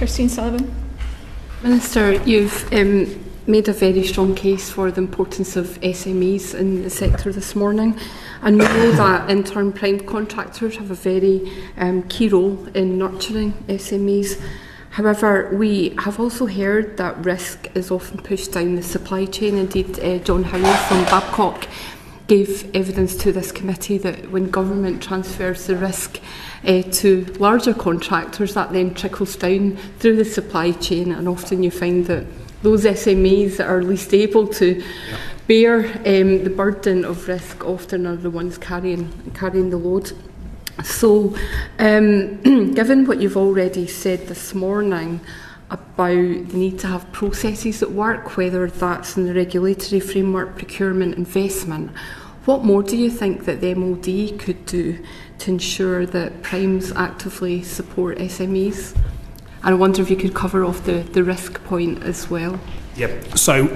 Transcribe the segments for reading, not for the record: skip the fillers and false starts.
Kirsteen Sullivan. Minister, you've made a very strong case for the importance of SMEs in the sector this morning. And we know that in-turn prime contractors have a very key role in nurturing SMEs. However, we have also heard that risk is often pushed down the supply chain. Indeed, John Howell from Babcock gave evidence to this committee that when government transfers the risk to larger contractors, that then trickles down through the supply chain, and often you find that those SMEs that are least able to bear the burden of risk often are the ones carrying the load. So, given what you've already said this morning about the need to have processes that work, whether that's in the regulatory framework, procurement, investment, what more do you think that the MOD could do to ensure that primes actively support SMEs? And I wonder if you could cover off the risk point as well. Yep. So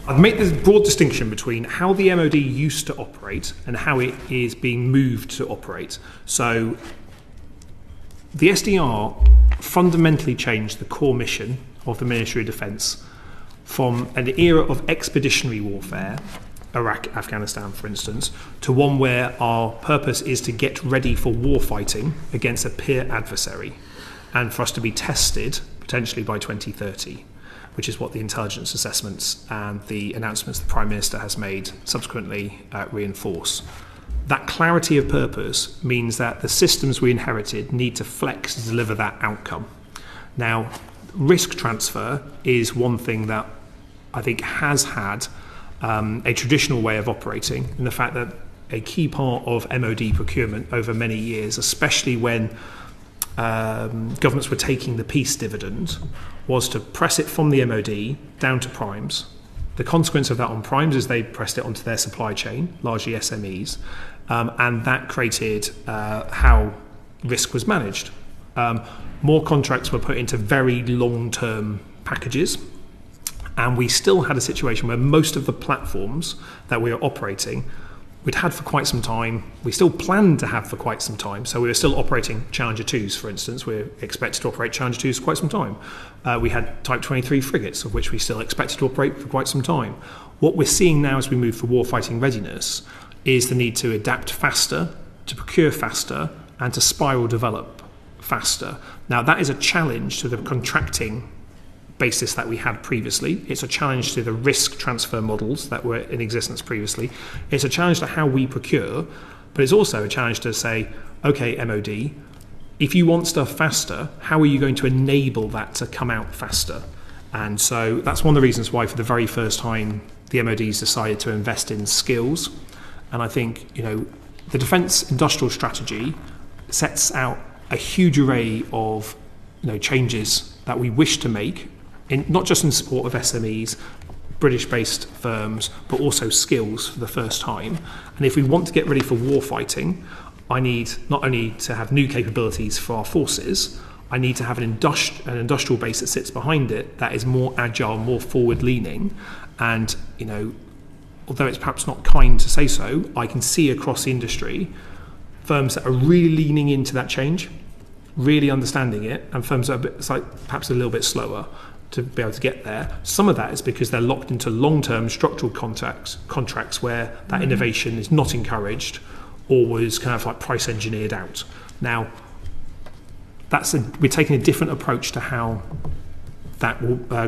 I've made this broad distinction between how the MOD used to operate and how it is being moved to operate. So the SDR fundamentally changed the core mission of the Ministry of Defence from an era of expeditionary warfare, Iraq, Afghanistan, for instance, to one where our purpose is to get ready for warfighting against a peer adversary and for us to be tested potentially by 2030, which is what the intelligence assessments and the announcements the Prime Minister has made subsequently reinforce. That clarity of purpose means that the systems we inherited need to flex to deliver that outcome. Now, risk transfer is one thing that I think has had a traditional way of operating, in the fact that a key part of MOD procurement over many years, especially when governments were taking the peace dividend, was to press it from the MOD down to primes. The consequence of that on primes is they pressed it onto their supply chain, largely SMEs, and that created how risk was managed. More contracts were put into very long-term packages, and we still had a situation where most of the platforms that we were operating we'd had for quite some time, we still planned to have for quite some time. So we were still operating Challenger 2s, for instance. We were expected to operate Challenger 2s for quite some time. We had Type 23 frigates, of which we still expected to operate for quite some time. What we're seeing now as we move for warfighting readiness is the need to adapt faster, to procure faster, and to spiral develop faster. Now, that is a challenge to the contracting basis that we had previously. It's a challenge to the risk transfer models that were in existence previously. It's a challenge to how we procure, but it's also a challenge to say, okay, MOD, if you want stuff faster, how are you going to enable that to come out faster? And so that's one of the reasons why for the very first time the MOD's decided to invest in skills. And I think, the Defence Industrial Strategy sets out a huge array of changes that we wish to make, not just in support of SMEs, British-based firms, but also skills for the first time. And if we want to get ready for warfighting, I need not only to have new capabilities for our forces, I need to have an industrial base that sits behind it that is more agile, more forward-leaning. And, although it's perhaps not kind to say so, I can see across the industry firms that are really leaning into that change, really understanding it, and firms that are perhaps a little bit slower to be able to get there. Some of that is because they're locked into long-term structural contracts where that innovation is not encouraged or was kind of price engineered out. Now, we're taking a different approach to how that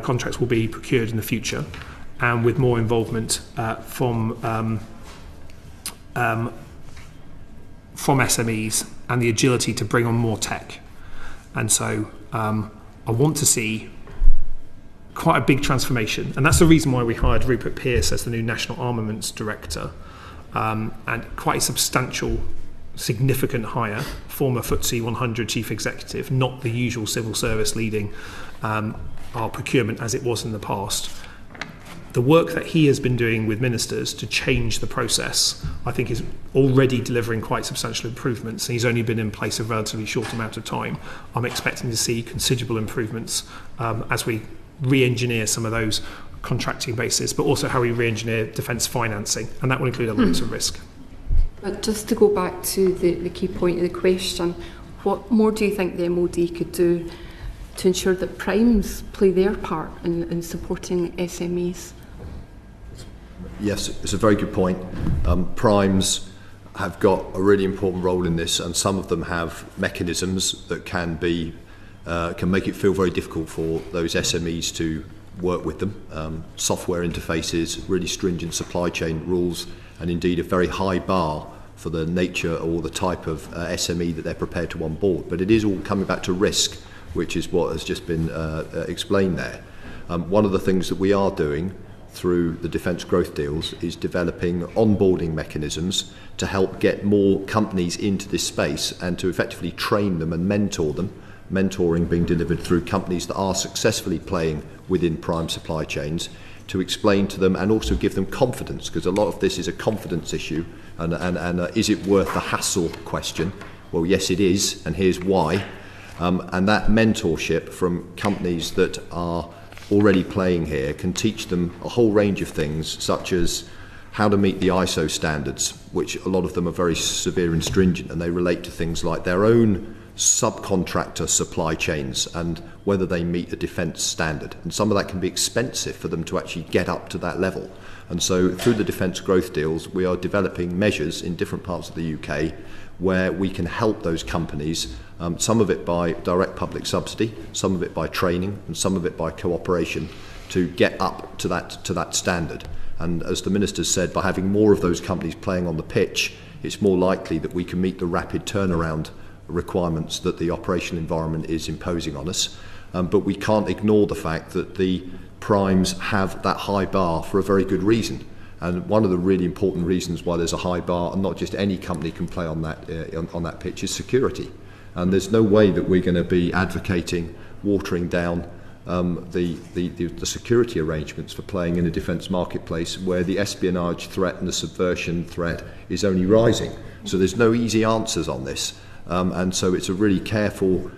contracts will be procured in the future, and with more involvement from SMEs and the agility to bring on more tech. And so I want to see quite a big transformation, and that's the reason why we hired Rupert Pearce as the new National Armaments Director, and quite a substantial, significant hire, former FTSE 100 Chief Executive, not the usual civil service leading our procurement as it was in the past. The work that he has been doing with ministers to change the process, I think, is already delivering quite substantial improvements. And he's only been in place a relatively short amount of time. I'm expecting to see considerable improvements as we re-engineer some of those contracting bases, but also how we re-engineer defence financing, and that will include elements of risk. But just to go back to the key point of the question, what more do you think the MOD could do to ensure that primes play their part in supporting SMEs? Yes, it's a very good point. Primes have got a really important role in this, and some of them have mechanisms that can make it feel very difficult for those SMEs to work with them. Software interfaces, really stringent supply chain rules, and indeed a very high bar for the nature or the type of SME that they're prepared to onboard. But it is all coming back to risk, which is what has just been explained there. One of the things that we are doing through the defence growth deals is developing onboarding mechanisms to help get more companies into this space and to effectively train them and mentor them, mentoring being delivered through companies that are successfully playing within prime supply chains, to explain to them and also give them confidence, because a lot of this is a confidence issue, and is it worth the hassle question? Well, yes it is, and here's why. And that mentorship from companies that are already playing here can teach them a whole range of things, such as how to meet the ISO standards, which a lot of them are very severe and stringent, and they relate to things like their own subcontractor supply chains and whether they meet a defence standard. And some of that can be expensive for them to actually get up to that level. And so through the defence growth deals, we are developing measures in different parts of the UK where we can help those companies, some of it by direct public subsidy, some of it by training, and some of it by cooperation, to get up to that standard. And as the Minister said, by having more of those companies playing on the pitch, it's more likely that we can meet the rapid turnaround requirements that the operational environment is imposing on us. But we can't ignore the fact that the primes have that high bar for a very good reason. And one of the really important reasons why there's a high bar, and not just any company can play on that pitch, is security. And there's no way that we're going to be advocating watering down the security arrangements for playing in a defence marketplace where the espionage threat and the subversion threat is only rising. So there's no easy answers on this. And so it's a really careful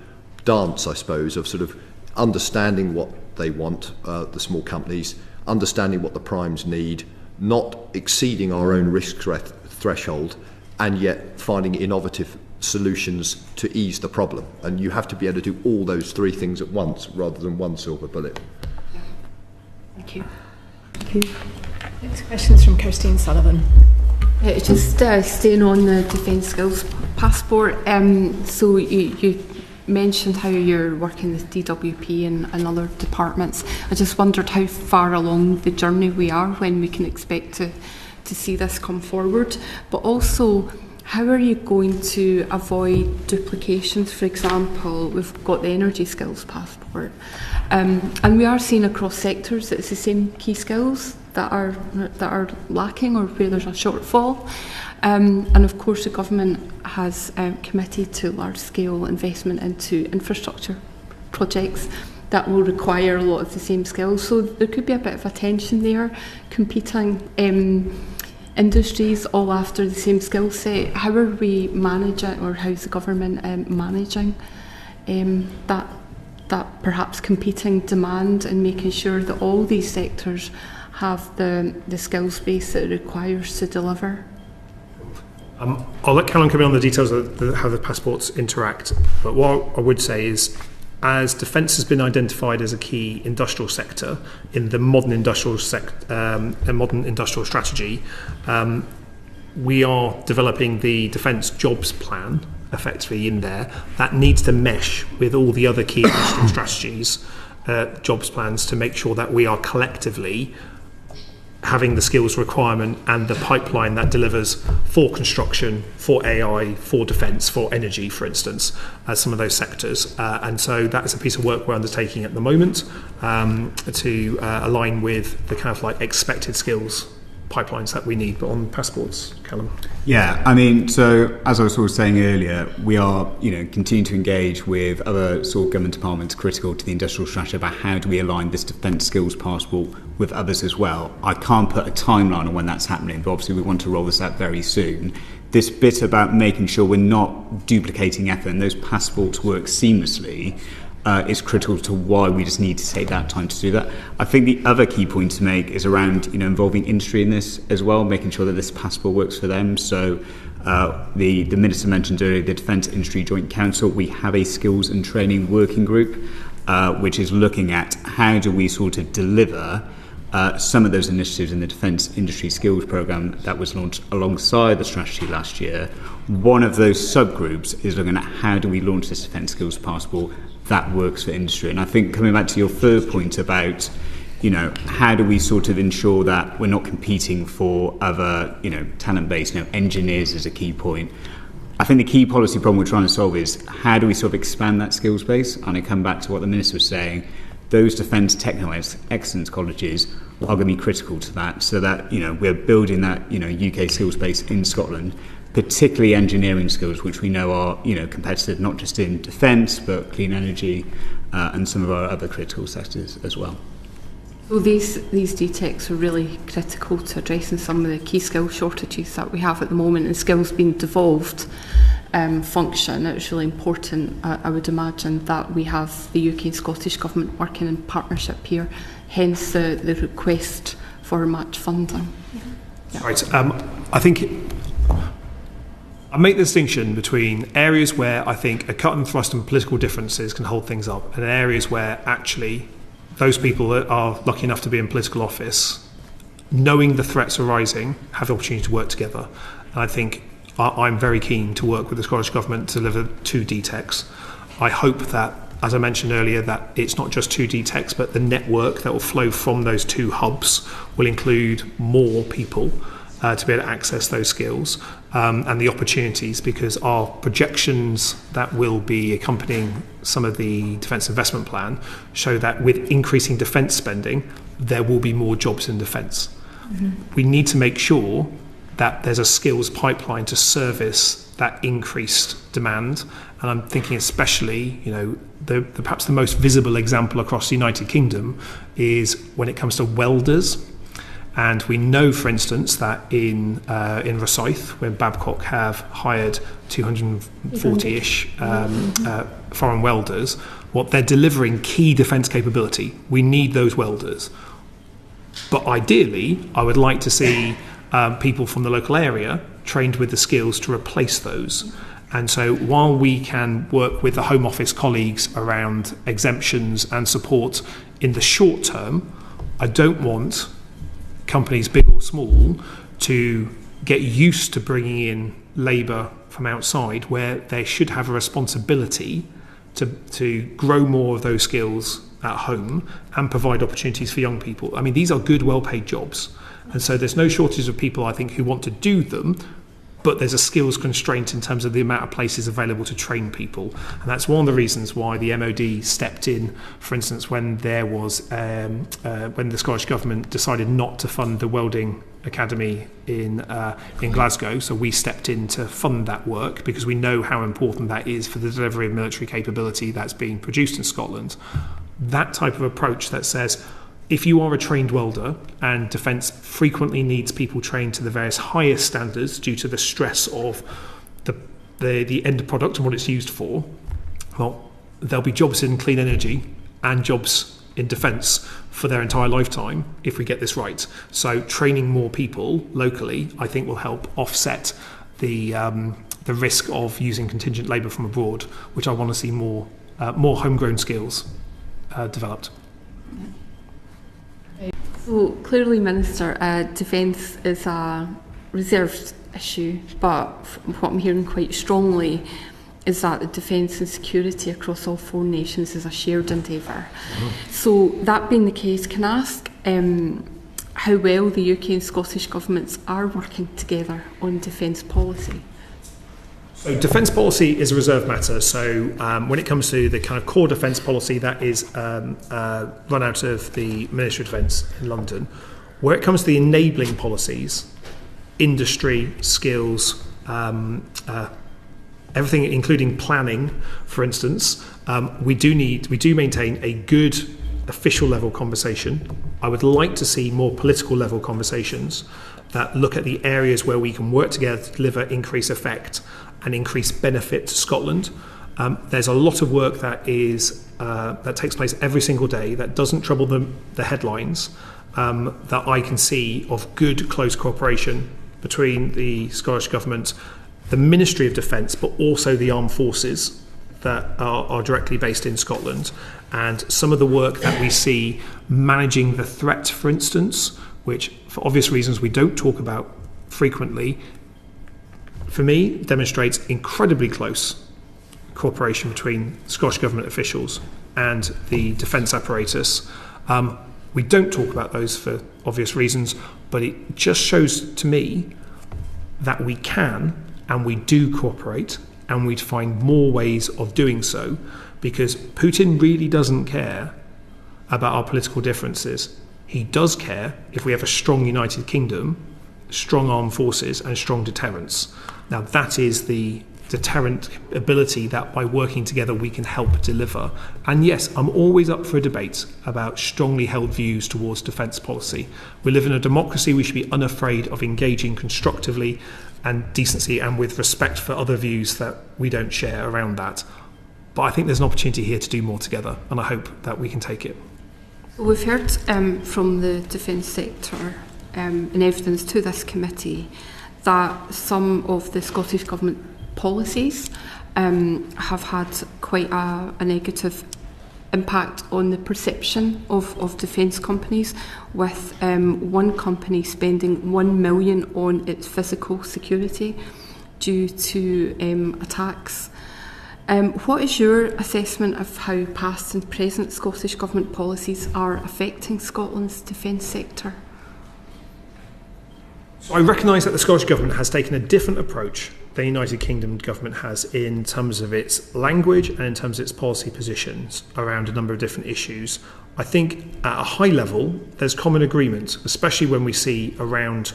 dance, I suppose, of sort of understanding what they want, the small companies, understanding what the primes need, not exceeding our own risk threshold, and yet finding innovative solutions to ease the problem. And you have to be able to do all those three things at once rather than one silver bullet. Thank you. Next question is from Kirsteen Sullivan. Just staying on the Defence Skills Passport, so you mentioned how you're working with DWP and other departments. I just wondered how far along the journey we are, when we can expect to see this come forward, but also how are you going to avoid duplications? For example, we've got the Energy Skills Passport, and we are seeing across sectors that it's the same key skills that are lacking, or where there's a shortfall. And of course the government has committed to large-scale investment into infrastructure projects that will require a lot of the same skills. So there could be a bit of a tension there, competing industries all after the same skill set. How are we managing, or how's the government managing that perhaps competing demand, and making sure that all these sectors have the skills base that it requires to deliver? I'll let Calum come in on the details of how the passports interact, but what I would say is, as defence has been identified as a key industrial sector in the modern industrial strategy, we are developing the defence jobs plan effectively in there that needs to mesh with all the other key industrial strategies, jobs plans, to make sure that we are collectively having the skills requirement and the pipeline that delivers for construction, for AI, for defence, for energy, for instance, as some of those sectors. And so that is a piece of work we're undertaking at the moment to align with the kind of like expected skills pipelines that we need. But on passports, Calum. Yeah, I mean, so as I was sort of saying earlier, we are, continuing to engage with other sort of government departments critical to the industrial strategy about how do we align this defence skills passport with others as well. I can't put a timeline on when that's happening, but obviously we want to roll this out very soon. This bit about making sure we're not duplicating effort and those passports work seamlessly is critical to why we just need to take that time to do that. I think the other key point to make is around involving industry in this as well, making sure that this passport works for them. So the Minister mentioned earlier the Defence Industry Joint Council. We have a skills and training working group. which is looking at how do we sort of deliver some of those initiatives in the Defence Industry Skills Programme that was launched alongside the strategy last year. One of those subgroups is looking at how do we launch this Defence Skills Passport that works for industry. And I think coming back to your third point about, how do we sort of ensure that we're not competing for other, talent base, engineers is a key point. I think the key policy problem we're trying to solve is how do we sort of expand that skills base? And I come back to what the Minister was saying, those defence techno excellence colleges are going to be critical to that, so that we're building that UK skills base in Scotland, particularly engineering skills, which we know are competitive not just in defence but clean energy and some of our other critical sectors as well. So these DTECs are really critical to addressing some of the key skill shortages that we have at the moment, and skills being devolved function. It's really important, I would imagine, that we have the UK and Scottish Government working in partnership here, hence the request for match funding. Yeah. Right, I think I make the distinction between areas where I think a cut and thrust and political differences can hold things up, and areas where actually those people that are lucky enough to be in political office, knowing the threats arising, have the opportunity to work together. And I think I'm very keen to work with the Scottish Government to deliver 2 DTECs. I hope that, as I mentioned earlier, that it's not just 2 DTECs, but the network that will flow from those 2 hubs will include more people to be able to access those skills and the opportunities, because our projections that will be accompanying some of the Defence Investment Plan show that with increasing defence spending, there will be more jobs in defence. Mm-hmm. We need to make sure that there's a skills pipeline to service that increased demand. And I'm thinking especially, perhaps the most visible example across the United Kingdom is when it comes to welders. And we know, for instance, that in Rosyth, when Babcock have hired 240-ish foreign welders, what they're delivering key defence capability. We need those welders. But ideally, I would like to see people from the local area trained with the skills to replace those. And so while we can work with the Home Office colleagues around exemptions and support in the short term, I don't want companies, big or small, to get used to bringing in labour from outside, where they should have a responsibility to grow more of those skills at home and provide opportunities for young people. I mean, these are good, well-paid jobs. And so there's no shortage of people, I think, who want to do them, but there's a skills constraint in terms of the amount of places available to train people. And that's one of the reasons why the MOD stepped in, for instance, when there was when the Scottish Government decided not to fund the welding academy in Glasgow. So we stepped in to fund that work because we know how important that is for the delivery of military capability that's being produced in Scotland. That type of approach that says, if you are a trained welder, and defence frequently needs people trained to the various highest standards due to the stress of the end product and what it's used for, well, there'll be jobs in clean energy and jobs in defence for their entire lifetime if we get this right. So training more people locally, I think, will help offset the risk of using contingent labour from abroad, which I want to see more homegrown skills developed. So clearly, Minister, defence is a reserved issue, but what I'm hearing quite strongly is that the defence and security across all 4 nations is a shared endeavour. Mm-hmm. So that being the case, can I ask how well the UK and Scottish governments are working together on defence policy? So defence policy is a reserved matter. So when it comes to the kind of core defence policy that is run out of the Ministry of Defence in London, where it comes to the enabling policies, industry, skills, everything including planning, for instance, we do maintain a good official level conversation. I would like to see more political level conversations that look at the areas where we can work together to deliver increased effect and increase benefit to Scotland. There's a lot of work that takes place every single day that doesn't trouble the headlines, that I can see of good close cooperation between the Scottish Government, the Ministry of Defence, but also the Armed Forces, that are directly based in Scotland, and some of the work that we see managing the threat, for instance, which for obvious reasons we don't talk about frequently, for me demonstrates incredibly close cooperation between Scottish Government officials and the defence apparatus. We don't talk about those for obvious reasons, but it just shows to me that we can and we do cooperate, and we'd find more ways of doing so, because Putin really doesn't care about our political differences. He does care if we have a strong United Kingdom, strong armed forces and strong deterrence. Now that is the deterrent ability that by working together we can help deliver. And yes, I'm always up for a debate about strongly held views towards defence policy. We live in a democracy, we should be unafraid of engaging constructively and decency and with respect for other views that we don't share around that. But I think there's an opportunity here to do more together, and I hope that we can take it. We've heard from the defence sector in evidence to this committee that some of the Scottish Government policies have had quite a negative impact on the perception of defence companies, with one company spending 1 million on its physical security due to attacks. What is your assessment of how past and present Scottish Government policies are affecting Scotland's defence sector? So I recognise that the Scottish Government has taken a different approach than the United Kingdom Government has in terms of its language and in terms of its policy positions around a number of different issues. I think at a high level there's common agreement, especially when we see around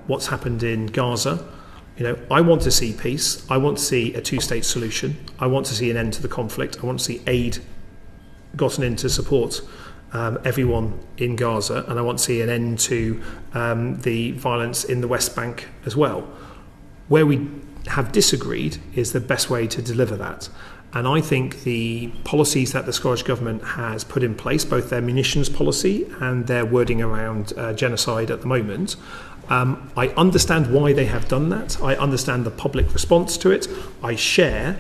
what's happened in Gaza. You know, I want to see peace. I want to see a two-state solution. I want to see an end to the conflict. I want to see aid gotten in to support everyone in Gaza, and I want to see an end to the violence in the West Bank as well. Where we have disagreed is the best way to deliver that. And I think the policies that the Scottish Government has put in place, both their munitions policy and their wording around genocide at the moment, I understand why they have done that. I understand the public response to it. I share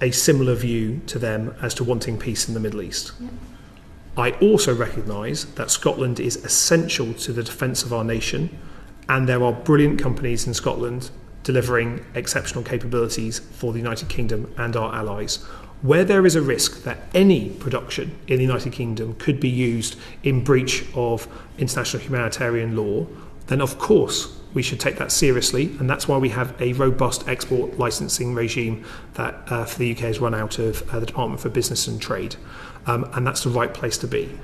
a similar view to them as to wanting peace in the Middle East. Yeah. I also recognise that Scotland is essential to the defence of our nation, and there are brilliant companies in Scotland delivering exceptional capabilities for the United Kingdom and our allies. Where there is a risk that any production in the United Kingdom could be used in breach of international humanitarian law, then of course we should take that seriously, and that's why we have a robust export licensing regime that for the UK has run out of the Department for Business and Trade, and that's the right place to be.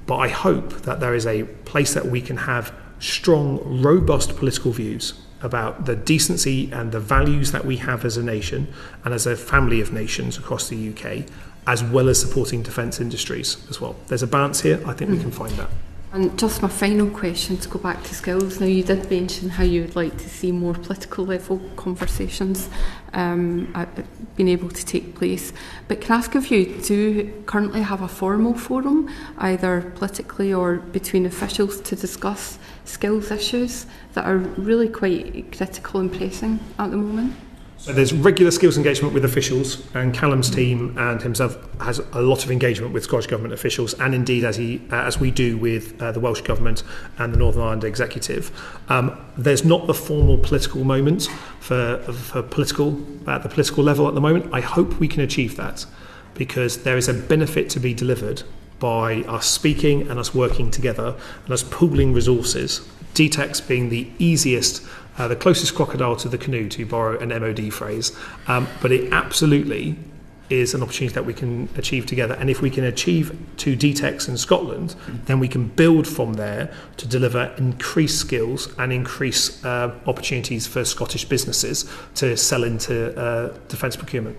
But I hope that there is a place that we can have strong, robust political views about the decency and the values that we have as a nation and as a family of nations across the UK, as well as supporting defence industries as well. There's a balance here. I think we can find that. And just my final question, to go back to skills. Now, you did mention how you would like to see more political level conversations being able to take place. But can I ask if you do currently have a formal forum, either politically or between officials, to discuss skills issues that are really quite critical and pressing at the moment? So there's regular skills engagement with officials, and Calum's team and himself has a lot of engagement with Scottish Government officials, and indeed as we do with the Welsh Government and the Northern Ireland Executive. There's not the formal political moment for political at the political level at the moment. I hope we can achieve that, because there is a benefit to be delivered by us speaking and us working together and us pooling resources. DTEX being the easiest, the closest crocodile to the canoe, to borrow an MOD phrase, but it absolutely is an opportunity that we can achieve together. And if we can achieve 2 DTECs in Scotland, then we can build from there to deliver increased skills and increase opportunities for Scottish businesses to sell into defence procurement.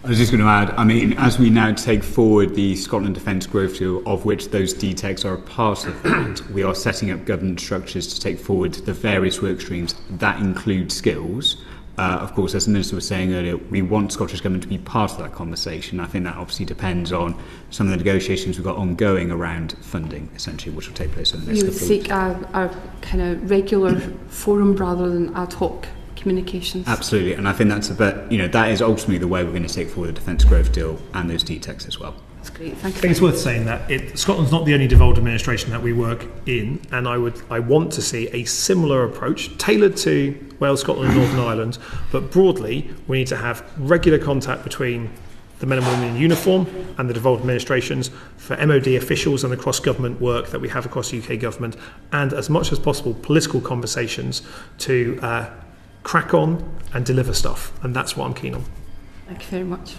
I was just going to add, I mean, as we now take forward the Scotland Defence Growth Deal, of which those DTECs are a part of that, we are setting up governance structures to take forward the various work streams that include skills. Of course, as the Minister was saying earlier, we want Scottish Government to be part of that conversation. I think that obviously depends on some of the negotiations we've got ongoing around funding, essentially, which will take place in the next couple of weeks. You would seek a kind of regular forum rather than ad hoc communications. Absolutely, and I think that's that is ultimately the way we're going to take forward the Defence Growth Deal and those DTECs as well. That's great, thank you. I think it's worth saying that Scotland's not the only devolved administration that we work in, and I want to see a similar approach tailored to Wales, Scotland and Northern Ireland, but broadly we need to have regular contact between the men and women in uniform and the devolved administrations, for MOD officials and the cross-government work that we have across UK government, and as much as possible political conversations to crack on and deliver stuff, and that's what I'm keen on. Thank you very much.